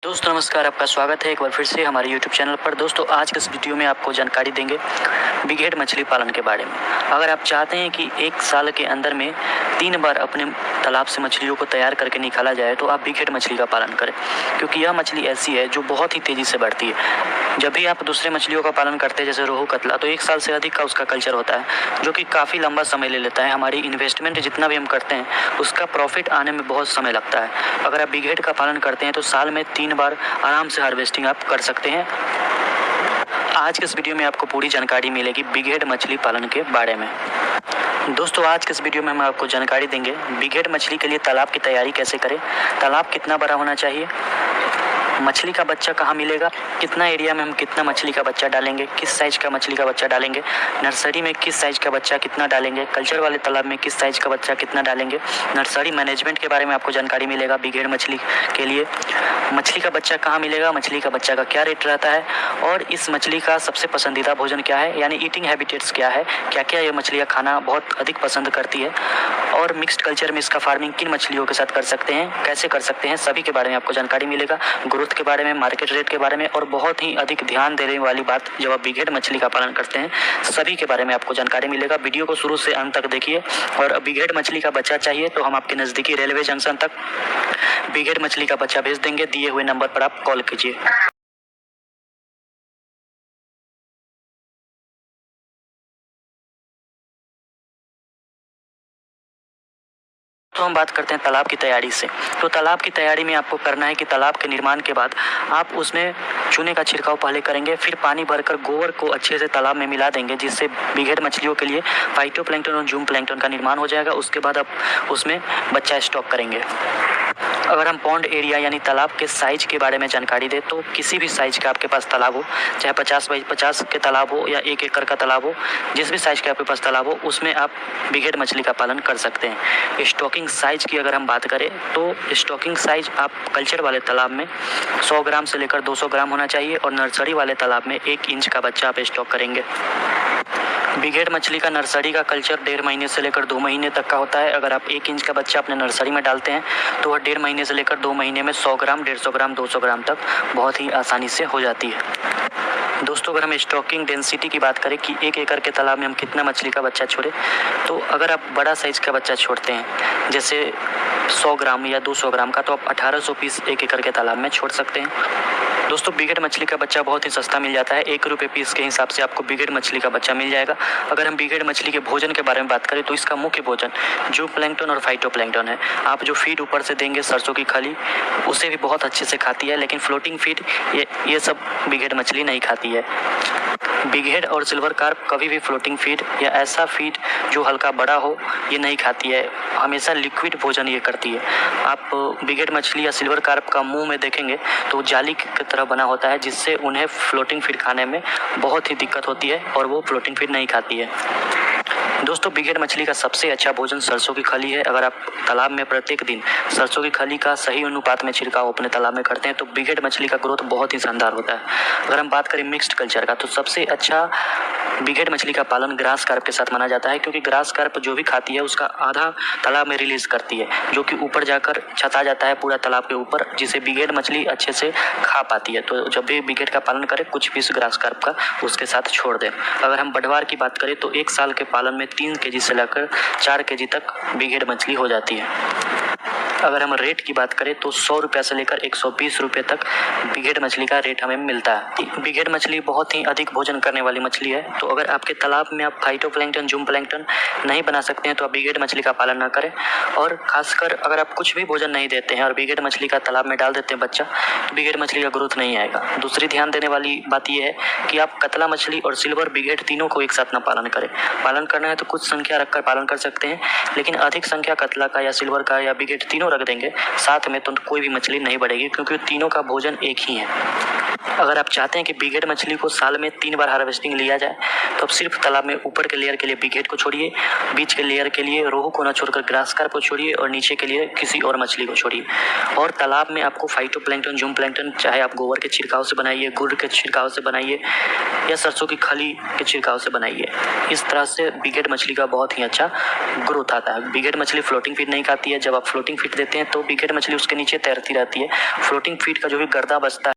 दोस्तों नमस्कार, आपका स्वागत है एक बार फिर से हमारे YouTube चैनल पर। दोस्तों आज के इस वीडियो में आपको जानकारी देंगे बिग हेड मछली पालन के बारे में। अगर आप चाहते हैं कि एक साल के अंदर में 3 बार अपने तालाब से मछलियों को तैयार करके निकाला जाए तो आप बिग हेड मछली का पालन करें, क्योंकि यह मछली ऐसी है जो बहुत ही तेज़ी से बढ़ती है। जब भी आप दूसरे मछलियों का पालन करते हैं जैसे रोहू कतला, तो 1 साल से अधिक का उसका कल्चर होता है, जो कि काफ़ी लंबा समय ले लेता है। हमारी इन्वेस्टमेंट जितना भी हम करते हैं उसका प्रॉफिट आने में बहुत समय लगता है। अगर आप बिग हेड का पालन करते हैं तो साल में 3 बार आराम से हार्वेस्टिंग आप कर सकते हैं। आज के इस वीडियो में आपको पूरी जानकारी मिलेगी बिग हेड मछली पालन के बारे में। दोस्तों आज के इस वीडियो में हम आपको जानकारी देंगे बिग हेड मछली के लिए तालाब की तैयारी कैसे करें, तालाब कितना बड़ा होना चाहिए, मछली का बच्चा कहाँ मिलेगा, कितना एरिया में हम कितना मछली का बच्चा डालेंगे, किस साइज का मछली का बच्चा डालेंगे, नर्सरी में किस साइज का बच्चा कितना डालेंगे, कल्चर वाले तालाब में किस साइज का बच्चा कितना डालेंगे, नर्सरी मैनेजमेंट के बारे में आपको जानकारी मिलेगा बिग हेड मछली के लिए। मछली का बच्चा कहाँ मिलेगा, मछली का बच्चा का क्या रेट रहता है, और इस मछली का सबसे पसंदीदा भोजन क्या है, यानी ईटिंग हैबिटेट्स क्या है, क्या क्या ये मछलियाँ खाना बहुत अधिक पसंद करती है, और मिक्स्ड कल्चर में इसका फार्मिंग किन मछलियों के साथ कर सकते हैं, कैसे कर सकते हैं, सभी के बारे में आपको जानकारी मिलेगा। ग्रोथ के बारे में, मार्केट रेट के बारे में, और बहुत ही अधिक ध्यान देने वाली बात जब आप बिग हेड मछली का पालन करते हैं सभी के बारे में आपको जानकारी मिलेगा। वीडियो को शुरू से अंत तक देखिए। और बिग हेड मछली का बच्चा चाहिए तो हम आपके नज़दीकी रेलवे जंक्शन तक बिग हेड मछली का बच्चा भेज देंगे। दिए हुए नंबर पर आप कॉल कीजिए। तो हम बात करते हैं तालाब की तैयारी से। तो तालाब की तैयारी में आपको करना है कि तालाब के निर्माण के बाद आप उसमें चूने का छिड़काव पहले करेंगे, फिर पानी भरकर गोबर को अच्छे से तालाब में मिला देंगे, जिससे बिग हेड मछलियों के लिए फाइटोप्लैंक्टन और जूम प्लैंक्टन का निर्माण हो जाएगा। उसके बाद आप उसमें बच्चा स्टॉक करेंगे। अगर हम पॉन्ड एरिया यानी तालाब के साइज के बारे में जानकारी दें तो किसी भी साइज का आपके पास तालाब हो, चाहे 50 बाई 50 के तालाब हो या 1 एकड़ का तालाब हो, जिस भी साइज के आपके पास तालाब हो उसमें आप बिग हेड मछली का पालन कर सकते हैं। स्टॉकिंग साइज की अगर हम बात करें तो स्टॉकिंग साइज आप कल्चर वाले तालाब में 100 ग्राम से लेकर 200 ग्राम होना चाहिए, और नर्सरी वाले तालाब में 1 इंच का बच्चा आप स्टॉक करेंगे। बिग हेड मछली का नर्सरी का कल्चर 1.5 महीने से लेकर 2 महीने तक का होता है। अगर आप 1 इंच का बच्चा अपने नर्सरी में डालते हैं तो वह 1.5 महीने से लेकर 2 महीने में 100 ग्राम, 150 ग्राम, 200 ग्राम तक बहुत ही आसानी से हो जाती है। दोस्तों अगर हम स्टॉकिंग डेंसिटी की बात करें कि 1 एकड़ के तालाब में हम कितना मछली का बच्चा छोड़े, तो अगर आप बड़ा साइज का बच्चा छोड़ते हैं जैसे 100 ग्राम या 200 ग्राम का, तो आप 1800 पीस 1 एकड़ के तालाब में छोड़ सकते हैं। दोस्तों बिग हेड मछली का बच्चा बहुत ही सस्ता मिल जाता है, 1 रुपये पीस के हिसाब से आपको बिग हेड मछली का बच्चा मिल जाएगा। अगर हम बिग हेड मछली के भोजन के बारे में बात करें तो इसका मुख्य भोजन जू प्लैंक्टन और फाइटोप्लैंक्टन है। आप जो फीड ऊपर से देंगे सरसों की खली, उसे भी बहुत अच्छे से खाती है, लेकिन फ्लोटिंग फीड ये सब बिग हेड मछली नहीं खाती है। बिग हेड और सिल्वर कार्प कभी भी फ्लोटिंग फीड या ऐसा फीड जो हल्का बड़ा हो ये नहीं खाती है, हमेशा लिक्विड भोजन ये करती है। आप बिग हेड मछली या सिल्वर कार्प का मुंह में देखेंगे तो जाली की तरह बना होता है, जिससे उन्हें फ्लोटिंग फीड खाने में बहुत ही दिक्कत होती है और वो फ्लोटिंग फीड नहीं खाती है। दोस्तों बिग हेड मछली का सबसे अच्छा भोजन सरसों की खली है। अगर आप तालाब में प्रत्येक दिन सरसों की खली का सही अनुपात में छिड़काव अपने तालाब में करते हैं तो बिग हेड मछली का ग्रोथ बहुत ही शानदार होता है। अगर हम बात करें मिक्स्ड कल्चर का तो सबसे अच्छा बिग हेड मछली का पालन ग्रास कार्प के साथ माना जाता है, क्योंकि ग्रास कार्प जो भी खाती है उसका आधा तालाब में रिलीज करती है, जो कि ऊपर जाकर छता जाता है पूरा तालाब के ऊपर, जिसे बिग हेड मछली अच्छे से खा पाती है। तो जब भी बिग हेड का पालन करें कुछ पीस ग्रास कार्प का उसके साथ छोड़ दें। अगर हम बढ़वार की बात करें तो 1 साल के पालन में 3 केजी से लेकर 4 केजी तक बिग हेड मछली हो जाती है। अगर हम रेट की बात करें तो 100 रुपये से लेकर 120 रुपये तक बिग हेड मछली का रेट हमें मिलता है। बिग हेड मछली बहुत ही अधिक भोजन करने वाली मछली है, तो अगर आपके तालाब में आप फाइटोप्लैंक्टन, जूम प्लैंक्टन नहीं बना सकते हैं तो आप बिग हेड मछली का पालन ना करें। और खासकर अगर आप कुछ भी भोजन नहीं देते हैं और बिग हेड मछली का तालाब में डाल देते हैं बच्चा, तो बिग हेड मछली का ग्रोथ नहीं आएगा। दूसरी ध्यान देने वाली बात यह है कि आप कतला मछली और सिल्वर बिग हेड तीनों को एक साथ ना पालन करें। पालन करना है तो कुछ संख्या रखकर पालन कर सकते हैं, लेकिन अधिक संख्या कतला का या सिल्वर का या बिग हेड तीनों रख देंगे साथ में तो कोई भी मछली नहीं बढ़ेगी, क्योंकि तीनों का भोजन एक ही है। अगर आप चाहते हैं कि बिग हेड मछली को साल में 3 बार हार्वेस्टिंग लिया जाए तो आप सिर्फ तालाब में ऊपर के लेयर के लिए बिग हेड को छोड़िए, बीच के लेयर के लिए रोहू को ना छोड़कर ग्रास कार्प को छोड़िए, और नीचे के लिए किसी और मछली को छोड़िए। और तालाब में आपको फाइटोप्लैंक्टन, जूम प्लैंक्टन चाहे आप गोबर के छिड़काव से बनाइए, गुड़ के छिड़काव से बनाइए या सरसों की खली के छिड़काव से बनाइए। इस तरह से बिग हेड मछली का बहुत ही अच्छा ग्रोथ आता है। बिग हेड मछली फ्लोटिंग फीड नहीं खाती है। जब आप फ्लोटिंग फीड देते हैं तो बिकेट मछली उसके नीचे तैरती रहती है। फ्लोटिंग फीड का जो भी गर्दा बचता है